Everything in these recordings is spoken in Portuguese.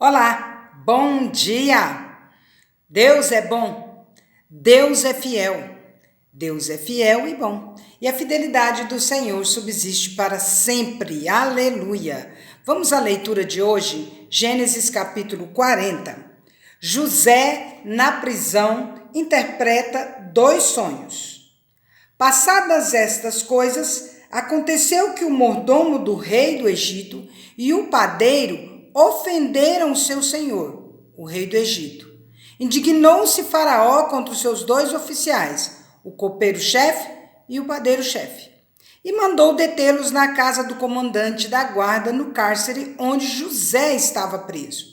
Olá, bom dia! Deus é bom, Deus é fiel, Deus é fiel e bom, e a fidelidade do Senhor subsiste para sempre, aleluia! Vamos à leitura de hoje, Gênesis capítulo 40. José, na prisão, interpreta dois sonhos. Passadas estas coisas, aconteceu que o mordomo do rei do Egito e o padeiro ofenderam seu senhor, o rei do Egito. Indignou-se Faraó contra os seus dois oficiais, o copeiro-chefe e o padeiro-chefe, e mandou detê-los na casa do comandante da guarda no cárcere onde José estava preso.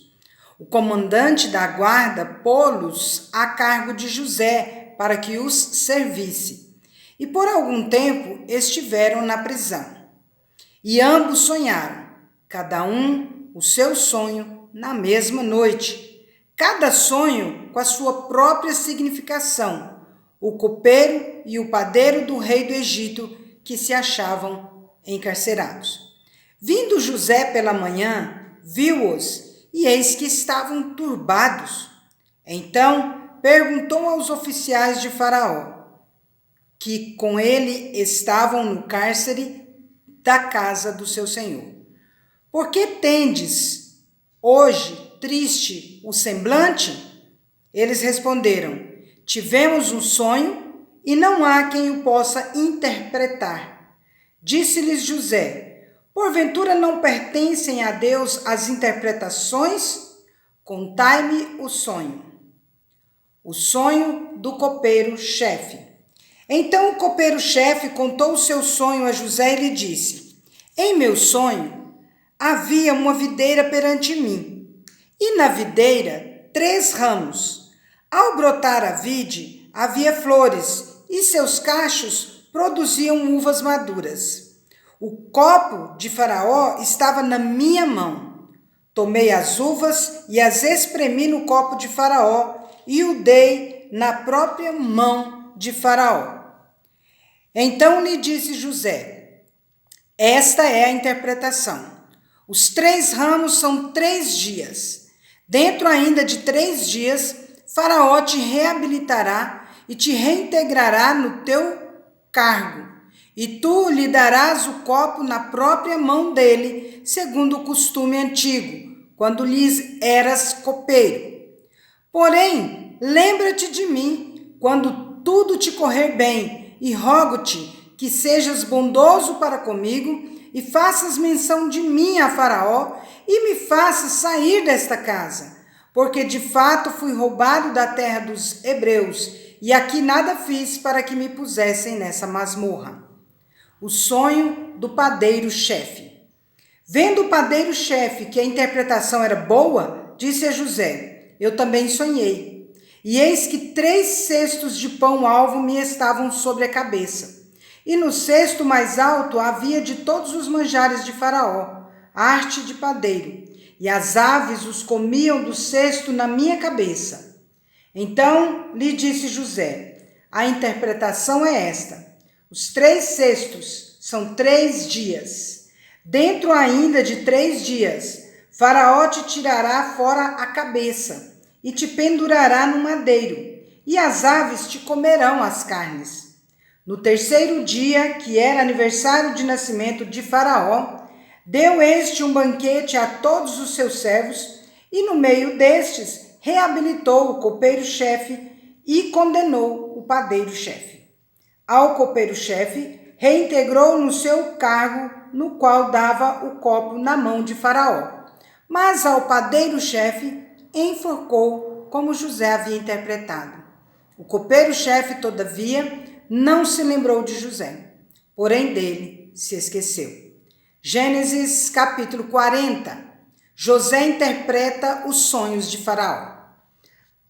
O comandante da guarda pô-los a cargo de José para que os servisse. E por algum tempo estiveram na prisão. E ambos sonharam, cada um o seu sonho na mesma noite. Cada sonho com a sua própria significação. O copeiro e o padeiro do rei do Egito que se achavam encarcerados. Vindo José pela manhã, viu-os e eis que estavam turbados. Então perguntou aos oficiais de Faraó, que com ele estavam no cárcere da casa do seu senhor: por que tendes hoje triste o semblante? Eles responderam: tivemos um sonho e não há quem o possa interpretar. Disse-lhes José: porventura não pertencem a Deus as interpretações? Contai-me o sonho. O sonho do copeiro-chefe. Então o copeiro-chefe contou o seu sonho a José e lhe disse: em meu sonho havia uma videira perante mim, e na videira 3 ramos. Ao brotar a vide, havia flores, e seus cachos produziam uvas maduras. O copo de Faraó estava na minha mão. Tomei as uvas e as espremi no copo de Faraó, e o dei na própria mão de Faraó. Então lhe disse José: esta é a interpretação. Os 3 ramos são 3 dias. Dentro ainda de 3 dias, Faraó te reabilitará e te reintegrará no teu cargo. E tu lhe darás o copo na própria mão dele, segundo o costume antigo, quando lhes eras copeiro. Porém, lembra-te de mim quando tudo te correr bem, e rogo-te que sejas bondoso para comigo, e faças menção de mim a Faraó, e me faças sair desta casa, porque de fato fui roubado da terra dos hebreus, e aqui nada fiz para que me pusessem nessa masmorra. O sonho do padeiro-chefe. Vendo o padeiro-chefe que a interpretação era boa, disse a José: eu também sonhei, e eis que 3 cestos de pão-alvo me estavam sobre a cabeça. E no cesto mais alto havia de todos os manjares de Faraó, arte de padeiro, e as aves os comiam do cesto na minha cabeça. Então lhe disse José: a interpretação é esta: os 3 cestos são 3 dias. Dentro ainda de 3 dias, Faraó te tirará fora a cabeça e te pendurará no madeiro, e as aves te comerão as carnes. No 3º dia, que era aniversário de nascimento de Faraó, deu este um banquete a todos os seus servos, e no meio destes reabilitou o copeiro-chefe e condenou o padeiro-chefe. Ao copeiro-chefe reintegrou no seu cargo, no qual dava o copo na mão de Faraó. Mas ao padeiro-chefe enforcou, como José havia interpretado. O copeiro-chefe, todavia, não se lembrou de José, porém dele se esqueceu. Gênesis capítulo 40. José interpreta os sonhos de Faraó.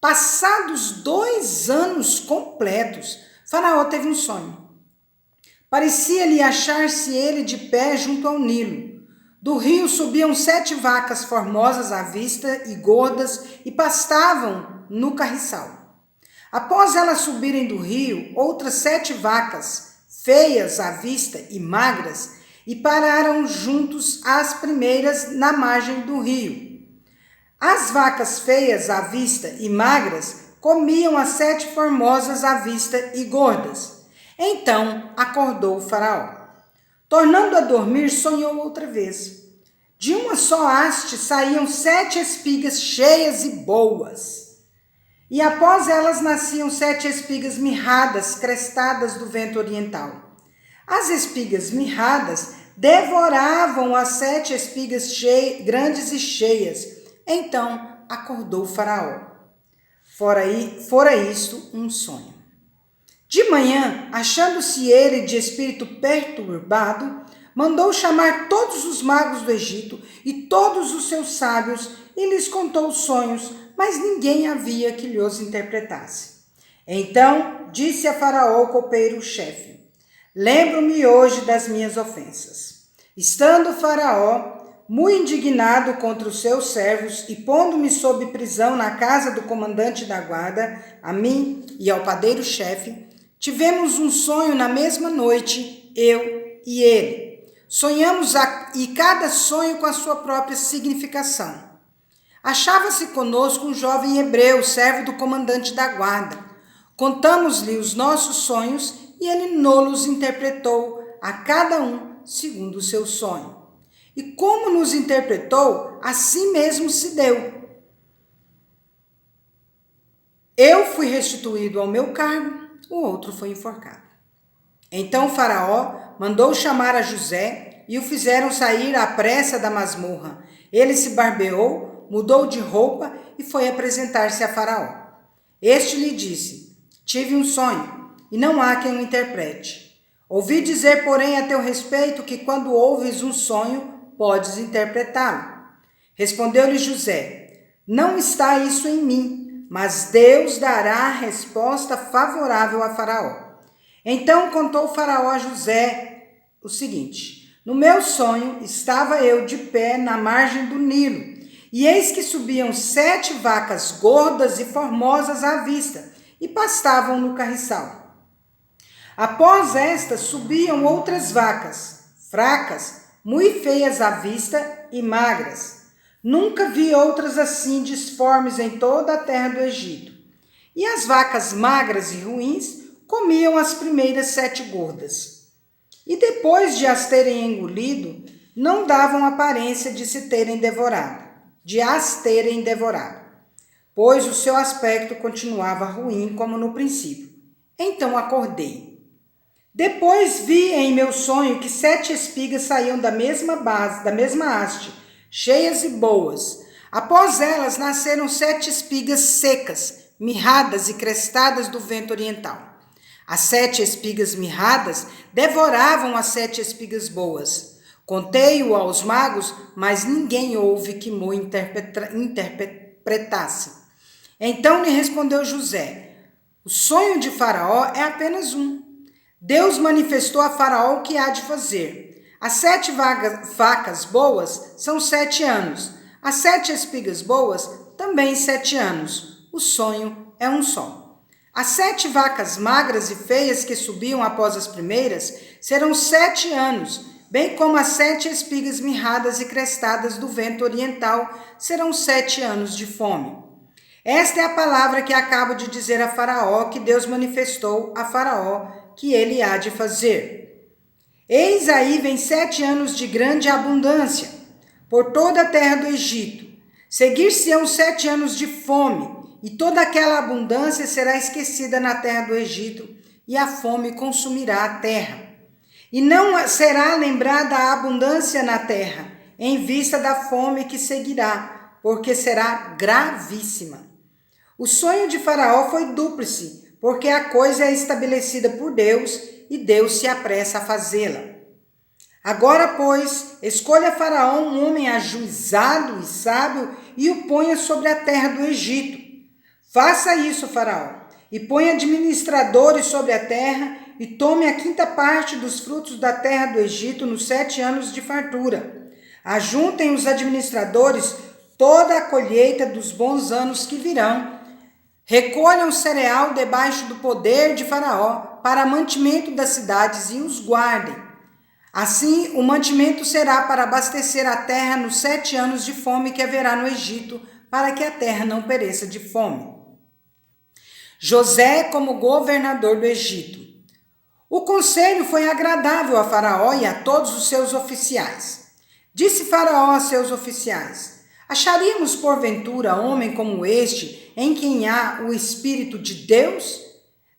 Passados 2 anos completos, Faraó teve um sonho. Parecia-lhe achar-se ele de pé junto ao Nilo. Do rio subiam 7 vacas formosas à vista e gordas e pastavam no carriçal. Após elas subirem do rio, outras 7 vacas, feias à vista e magras, e pararam juntos às primeiras na margem do rio. As vacas feias à vista e magras comiam as 7 formosas à vista e gordas. Então acordou o faraó. Tornando a dormir, sonhou outra vez. De uma só haste saíam 7 espigas cheias e boas. E após elas nasciam 7 espigas mirradas, crestadas do vento oriental. As espigas mirradas devoravam as 7 espigas grandes e cheias. Então acordou o faraó. Fora isto um sonho. De manhã, achando-se ele de espírito perturbado, mandou chamar todos os magos do Egito e todos os seus sábios e lhes contou os sonhos, mas ninguém havia que lhes interpretasse. Então disse a Faraó, o copeiro-chefe: lembro-me hoje das minhas ofensas. Estando Faraó muito indignado contra os seus servos e pondo-me sob prisão na casa do comandante da guarda, a mim e ao padeiro-chefe, tivemos um sonho na mesma noite, eu e ele. Sonhamos e cada sonho com a sua própria significação. Achava-se conosco um jovem hebreu, servo do comandante da guarda. Contamos-lhe os nossos sonhos e ele nos interpretou a cada um segundo o seu sonho. E como nos interpretou, assim mesmo se deu. Eu fui restituído ao meu cargo, o outro foi enforcado. Então o faraó mandou chamar a José e o fizeram sair à pressa da masmorra. Ele se barbeou, mudou de roupa e foi apresentar-se a Faraó. Este lhe disse: tive um sonho e não há quem o interprete. Ouvi dizer, porém, a teu respeito que quando ouves um sonho, podes interpretá-lo. Respondeu-lhe José: não está isso em mim, mas Deus dará a resposta favorável a Faraó. Então contou Faraó a José o seguinte: no meu sonho estava eu de pé na margem do Nilo, e eis que subiam 7 vacas gordas e formosas à vista, e pastavam no carriçal. Após estas subiam outras vacas, fracas, muito feias à vista e magras. Nunca vi outras assim disformes em toda a terra do Egito. E as vacas magras e ruins comiam as primeiras 7 gordas. E depois de as terem engolido, não davam aparência de as terem devorado, pois o seu aspecto continuava ruim como no princípio. Então acordei. Depois vi em meu sonho que 7 espigas saíam da mesma haste, cheias e boas. Após elas nasceram 7 espigas secas, mirradas e crestadas do vento oriental. As 7 espigas mirradas devoravam as 7 espigas boas. Contei-o aos magos, mas ninguém houve que mo interpretasse. Então lhe respondeu José: o sonho de Faraó é apenas um. Deus manifestou a Faraó o que há de fazer. As 7 vacas boas são 7 anos. As 7 espigas boas também 7 anos. O sonho é um só. As 7 vacas magras e feias que subiam após as primeiras serão 7 anos, bem como as 7 espigas mirradas e crestadas do vento oriental serão 7 anos de fome. Esta é a palavra que acabo de dizer a Faraó, que Deus manifestou a Faraó que ele há de fazer. Eis aí vem 7 anos de grande abundância por toda a terra do Egito. Seguir-se-ão 7 anos de fome, e toda aquela abundância será esquecida na terra do Egito, e a fome consumirá a terra. E não será lembrada a abundância na terra, em vista da fome que seguirá, porque será gravíssima. O sonho de Faraó foi dúplice, porque a coisa é estabelecida por Deus e Deus se apressa a fazê-la. Agora, pois, escolha Faraó um homem ajuizado e sábio e o ponha sobre a terra do Egito. Faça isso, Faraó, e ponha administradores sobre a terra e tome a 5ª parte dos frutos da terra do Egito nos 7 anos de fartura. Ajuntem os administradores toda a colheita dos bons anos que virão. Recolham cereal debaixo do poder de Faraó para mantimento das cidades e os guardem. Assim, o mantimento será para abastecer a terra nos 7 anos de fome que haverá no Egito, para que a terra não pereça de fome. José como governador do Egito. O conselho foi agradável a Faraó e a todos os seus oficiais. Disse Faraó a seus oficiais: acharíamos porventura homem como este, em quem há o Espírito de Deus?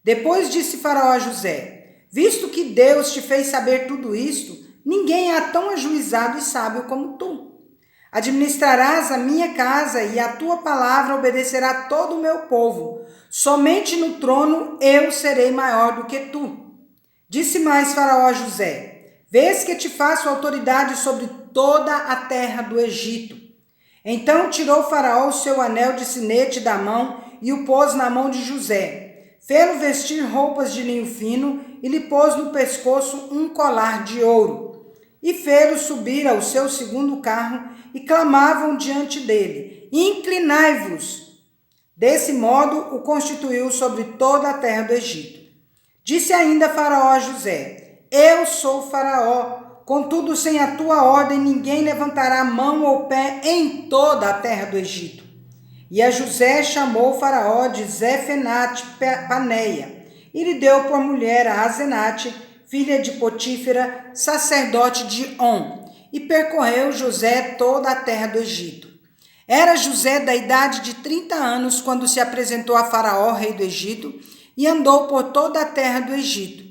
Depois disse Faraó a José: visto que Deus te fez saber tudo isto, ninguém há tão ajuizado e sábio como tu. Administrarás a minha casa e a tua palavra obedecerá todo o meu povo. Somente no trono eu serei maior do que tu. Disse mais Faraó a José: vês que te faço autoridade sobre toda a terra do Egito. Então tirou Faraó o seu anel de sinete da mão e o pôs na mão de José. Fê-lo vestir roupas de linho fino e lhe pôs no pescoço um colar de ouro. E fê-lo subir ao seu segundo carro e clamavam diante dele: inclinai-vos. Desse modo o constituiu sobre toda a terra do Egito. Disse ainda Faraó a José: eu sou Faraó, contudo sem a tua ordem ninguém levantará mão ou pé em toda a terra do Egito. E a José chamou Faraó de Zefenate Paneia, e lhe deu por mulher a Asenate, filha de Potífera, sacerdote de On, e percorreu José toda a terra do Egito. Era José da idade de 30 anos quando se apresentou a Faraó, rei do Egito, e andou por toda a terra do Egito.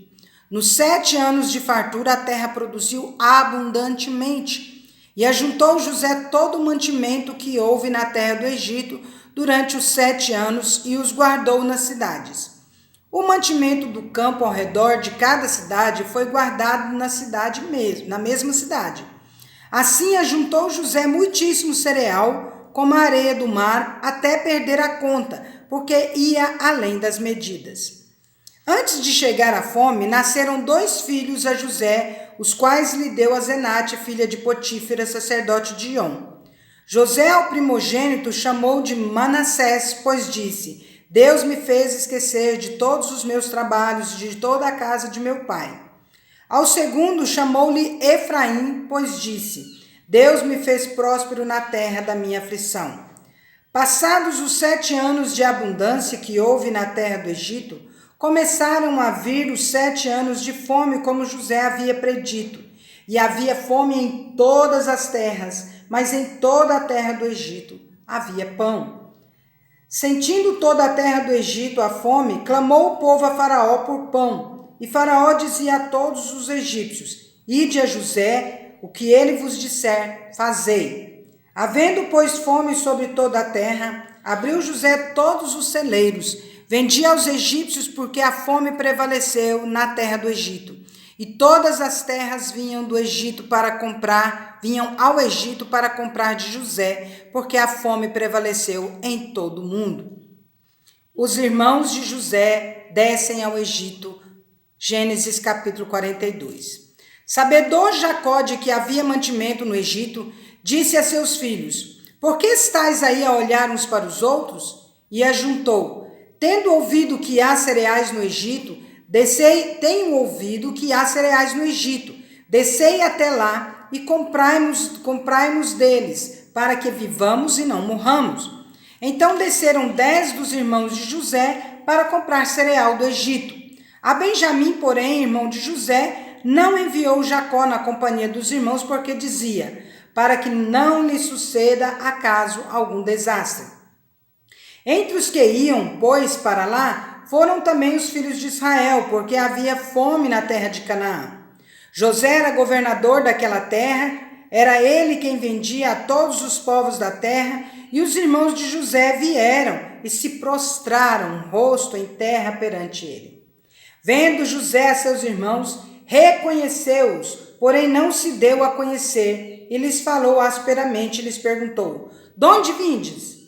Nos 7 anos de fartura, a terra produziu abundantemente, e ajuntou José todo o mantimento que houve na terra do Egito durante os 7 anos e os guardou nas cidades. O mantimento do campo ao redor de cada cidade foi guardado na cidade mesmo, na mesma cidade. Assim ajuntou José muitíssimo cereal, como a areia do mar, até perder a conta, porque ia além das medidas. Antes de chegar a fome, nasceram 2 filhos a José, os quais lhe deu a Asenate, filha de Potífera, sacerdote de On. José, ao primogênito, chamou de Manassés, pois disse: Deus me fez esquecer de todos os meus trabalhos, de toda a casa de meu pai. Ao segundo, chamou-lhe Efraim, pois disse: Deus me fez próspero na terra da minha aflição. Passados os 7 anos de abundância que houve na terra do Egito, começaram a vir os 7 anos de fome, como José havia predito. E havia fome em todas as terras, mas em toda a terra do Egito havia pão. Sentindo toda a terra do Egito a fome, clamou o povo a Faraó por pão. E Faraó dizia a todos os egípcios: Ide a José, o que ele vos disser, fazei. Havendo, pois, fome sobre toda a terra, abriu José todos os celeiros, vendia aos egípcios, porque a fome prevaleceu na terra do Egito. E todas as terras vinham ao Egito para comprar de José, porque a fome prevaleceu em todo o mundo. Os irmãos de José descem ao Egito. Gênesis capítulo 42. Sabedor Jacó de que havia mantimento no Egito, disse a seus filhos: Por que estáis aí a olhar uns para os outros? E ajuntou: Tendo ouvido que há cereais no Egito, descei até lá e comprai-nos deles, para que vivamos e não morramos. Então desceram 10 dos irmãos de José para comprar cereal do Egito. A Benjamim, porém, irmão de José, não enviou Jacó na companhia dos irmãos, porque dizia: para que não lhe suceda acaso algum desastre. Entre os que iam, pois, para lá, foram também os filhos de Israel, porque havia fome na terra de Canaã. José era governador daquela terra, era ele quem vendia a todos os povos da terra, e os irmãos de José vieram e se prostraram, rosto em terra perante ele. Vendo José a seus irmãos, reconheceu-os, porém não se deu a conhecer, e lhes falou asperamente e lhes perguntou: De onde vindes?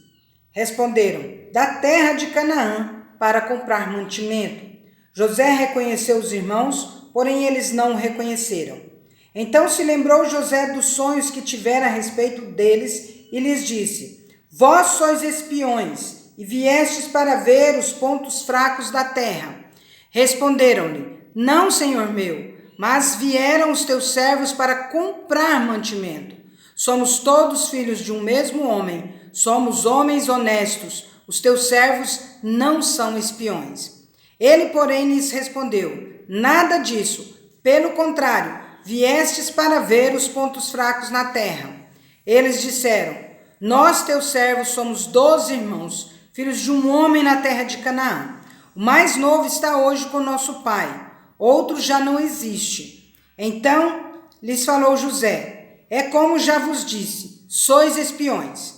Responderam: Da terra de Canaã, para comprar mantimento. José reconheceu os irmãos, porém eles não o reconheceram. Então se lembrou José dos sonhos que tivera a respeito deles, e lhes disse: Vós sois espiões, e viestes para ver os pontos fracos da terra. Responderam-lhe: Não, senhor meu, mas vieram os teus servos para comprar mantimento. Somos todos filhos de um mesmo homem, somos homens honestos, os teus servos não são espiões. Ele, porém, lhes respondeu: nada disso, pelo contrário, viestes para ver os pontos fracos na terra. Eles disseram: nós, teus servos, somos 12 irmãos, filhos de um homem na terra de Canaã. O mais novo está hoje com nosso pai, outro já não existe. Então lhes falou José: é como já vos disse, sois espiões.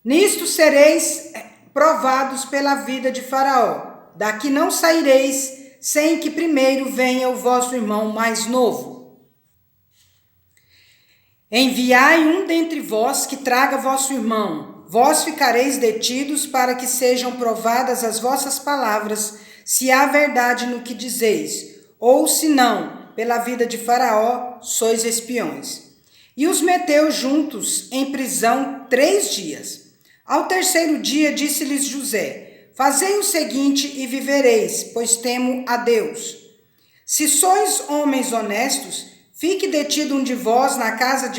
Nisto sereis provados pela vida de Faraó. Daqui não saireis sem que primeiro venha o vosso irmão mais novo. Enviai um dentre vós que traga vosso irmão. Vós ficareis detidos para que sejam provadas as vossas palavras, se há verdade no que dizeis, ou se não, pela vida de Faraó, sois espiões. E os meteu juntos em prisão 3 dias. Ao terceiro dia disse-lhes José: fazei o seguinte e vivereis, pois temo a Deus. Se sois homens honestos, fique detido um de vós na casa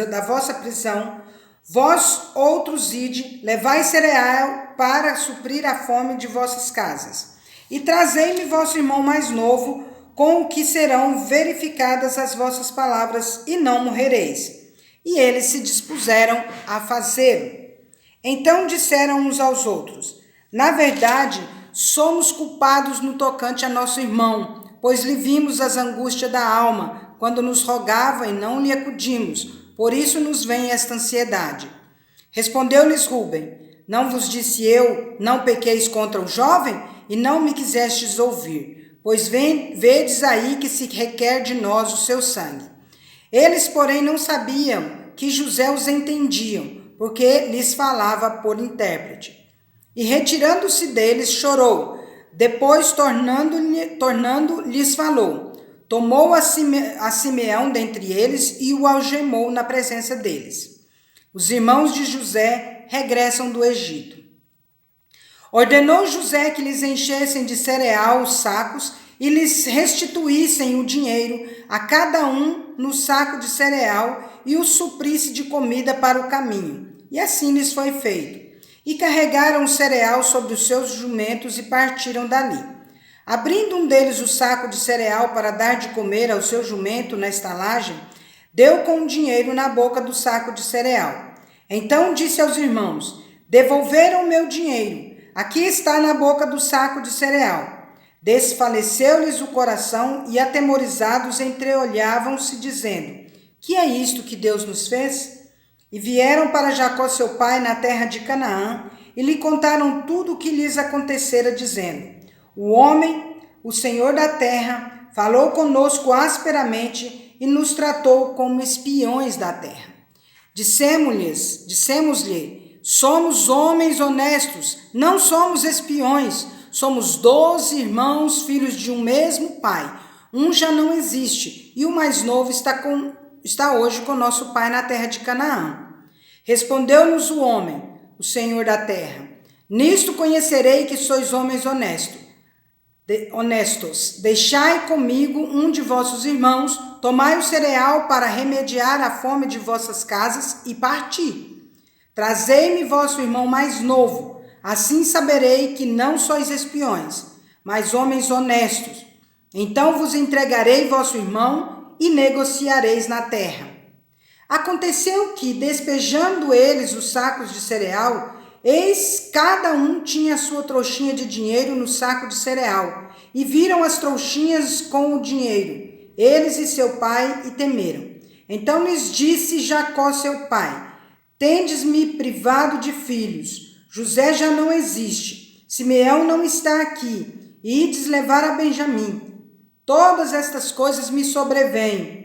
da vossa prisão. Vós outros ide, levai cereal para suprir a fome de vossas casas. E trazei-me vosso irmão mais novo, com o que serão verificadas as vossas palavras, e não morrereis. E eles se dispuseram a fazê-lo. Então disseram uns aos outros: na verdade, somos culpados no tocante a nosso irmão, pois lhe vimos as angústias da alma, quando nos rogava e não lhe acudimos, por isso nos vem esta ansiedade. Respondeu-lhes Rúben: não vos disse eu, não pequeis contra o jovem? E não me quisestes ouvir, pois vedes aí que se requer de nós o seu sangue. Eles, porém, não sabiam que José os entendiam, porque lhes falava por intérprete. E retirando-se deles, chorou. Depois, tornando, lhes falou. Tomou a Simeão dentre eles e o algemou na presença deles. Os irmãos de José regressam do Egito. Ordenou José que lhes enchessem de cereal os sacos e lhes restituíssem o dinheiro a cada um no saco de cereal e o suprisse de comida para o caminho. E assim lhes foi feito. E carregaram o cereal sobre os seus jumentos e partiram dali. Abrindo um deles o saco de cereal para dar de comer ao seu jumento na estalagem, deu com o dinheiro na boca do saco de cereal. Então disse aos irmãos: devolveram o meu dinheiro. Aqui está na boca do saco de cereal. Desfaleceu-lhes o coração e, atemorizados, entreolhavam-se, dizendo: que é isto que Deus nos fez? E vieram para Jacó seu pai na terra de Canaã e lhe contaram tudo o que lhes acontecera, dizendo: o homem, o Senhor da terra, falou conosco asperamente e nos tratou como espiões da terra. Dissemos-lhe: somos homens honestos, não somos espiões, somos 12 irmãos, filhos de um mesmo pai. Um já não existe e o mais novo está hoje com nosso pai na terra de Canaã. Respondeu-nos o homem, o Senhor da terra: nisto conhecerei que sois homens honestos. Deixai comigo um de vossos irmãos, tomai o cereal para remediar a fome de vossas casas e parti. Trazei-me vosso irmão mais novo, assim saberei que não sois espiões, mas homens honestos. Então vos entregarei vosso irmão e negociareis na terra. Aconteceu que, despejando eles os sacos de cereal, eis cada um tinha sua trouxinha de dinheiro no saco de cereal, e viram as trouxinhas com o dinheiro, eles e seu pai, e temeram. Então lhes disse Jacó seu pai: tendes-me privado de filhos, José já não existe, Simeão não está aqui, e ides levar a Benjamim. Todas estas coisas me sobrevêm.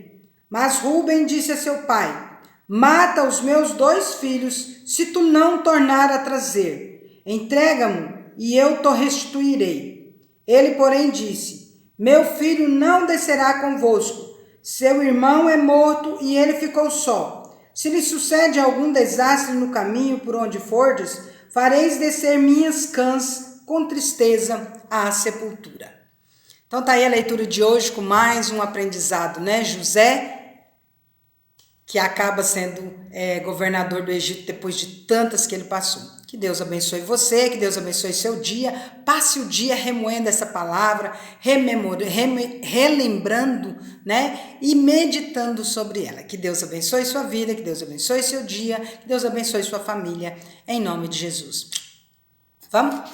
Mas Rúben disse a seu pai: mata os meus 2 filhos, se tu não tornar a trazer. Entrega-mo, e eu te restituirei. Ele, porém, disse: meu filho não descerá convosco. Seu irmão é morto e ele ficou só. Se lhe sucede algum desastre no caminho por onde fordes, fareis descer minhas cãs com tristeza à sepultura. Então tá aí a leitura de hoje com mais um aprendizado, né? José que acaba sendo governador do Egito depois de tantas que ele passou. Que Deus abençoe você, que Deus abençoe seu dia. Passe o dia remoendo essa palavra, relembrando, né? E meditando sobre ela. Que Deus abençoe sua vida, que Deus abençoe seu dia, que Deus abençoe sua família, em nome de Jesus. Vamos?